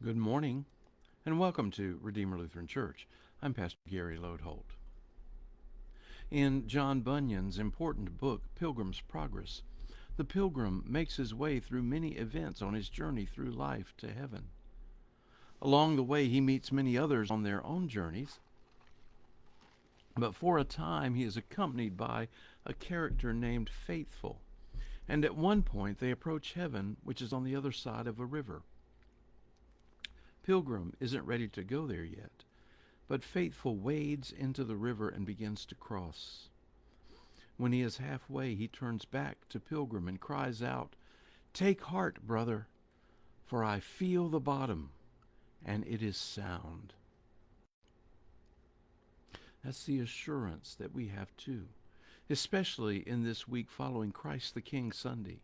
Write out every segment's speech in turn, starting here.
Good morning, and welcome to Redeemer Lutheran Church. I'm Pastor Gary Lodeholt. In John Bunyan's important book, Pilgrim's Progress, the pilgrim makes his way through many events on his journey through life to heaven. Along the way, he meets many others on their own journeys, but for a time he is accompanied by a character named Faithful, and at one point they approach heaven, which is on the other side of a river. Pilgrim isn't ready to go there yet, but Faithful wades into the river and begins to cross. When he is halfway, he turns back to Pilgrim and cries out, "Take heart, brother, for I feel the bottom, and it is sound." That's the assurance that we have too, especially in this week following Christ the King Sunday.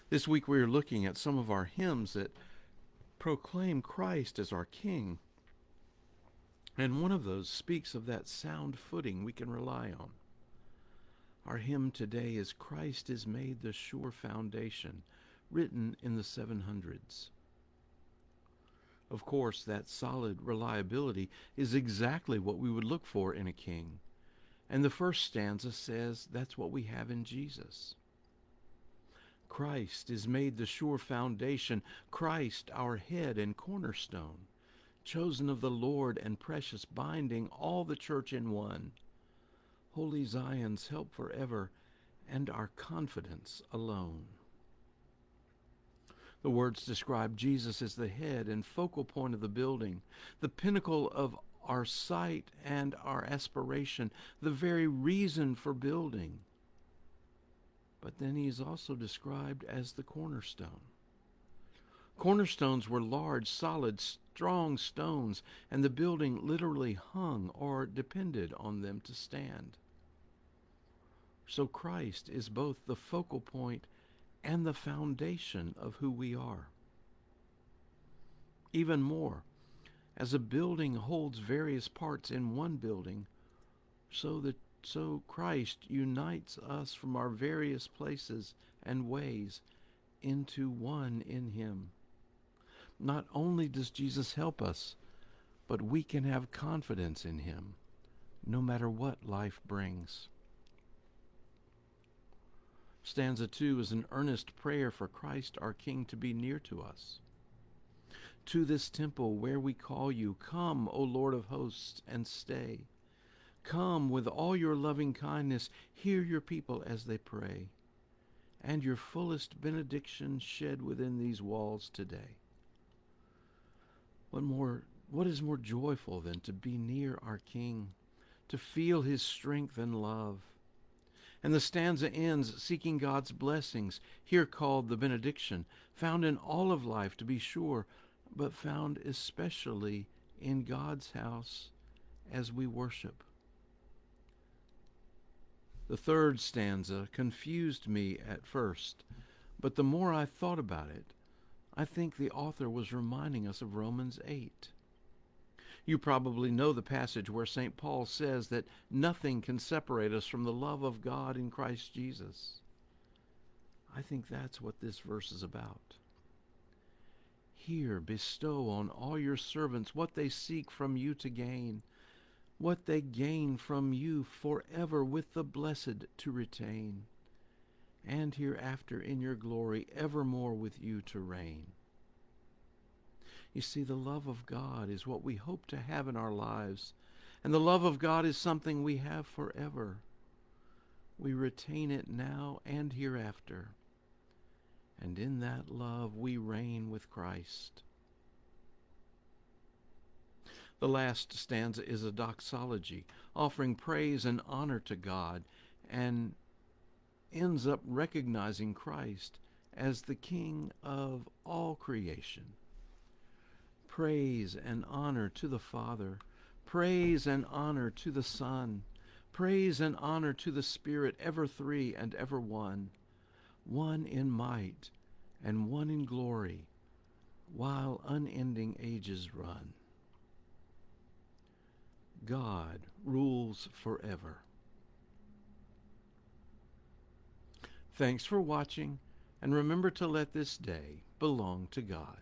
This week we are looking at some of our hymns that proclaim Christ as our King. And one of those speaks of that sound footing we can rely on. Our hymn today is "Christ is Made the Sure Foundation," written in the 700s. Of course, that solid reliability is exactly what we would look for in a king. And the first stanza says that's what we have in Jesus. Christ is made the sure foundation, Christ our head and cornerstone, chosen of the Lord and precious, binding all the church in one. Holy Zion's help forever, and our confidence alone. The words describe Jesus as the head and focal point of the building, the pinnacle of our sight and our aspiration, the very reason for building. But then he is also described as the cornerstone. Cornerstones were large, solid, strong stones, and the building literally hung or depended on them to stand. So Christ is both the focal point and the foundation of who we are. Even more, as a building holds various parts in one building, so Christ unites us from our various places and ways into one in him. Not only does Jesus help us, but we can have confidence in him, no matter what life brings. Stanza 2 is an earnest prayer for Christ our King to be near to us. To this temple where we call you, come, O Lord of hosts, and stay. Come with all your loving kindness, hear your people as they pray, and your fullest benediction shed within these walls today. What is more joyful than to be near our King, to feel his strength and love? And the stanza ends seeking God's blessings, here called the benediction, found in all of life to be sure, but found especially in God's house as we worship. The third stanza confused me at first, but the more I thought about it, I think the author was reminding us of Romans 8. You probably know the passage where St. Paul says that nothing can separate us from the love of God in Christ Jesus. I think that's what this verse is about. Here bestow on all your servants what they seek from you to gain, what they gain from you forever with the blessed to retain, and hereafter in your glory evermore with you to reign. You see, the love of God is what we hope to have in our lives, and the love of God is something we have forever. We retain it now and hereafter, and in that love we reign with Christ. The last stanza is a doxology, offering praise and honor to God, and ends up recognizing Christ as the King of all creation. Praise and honor to the Father, praise and honor to the Son, praise and honor to the Spirit, ever three and ever one in might and one in glory, while unending ages run. God rules forever. Thanks for watching, and remember to let this day belong to God.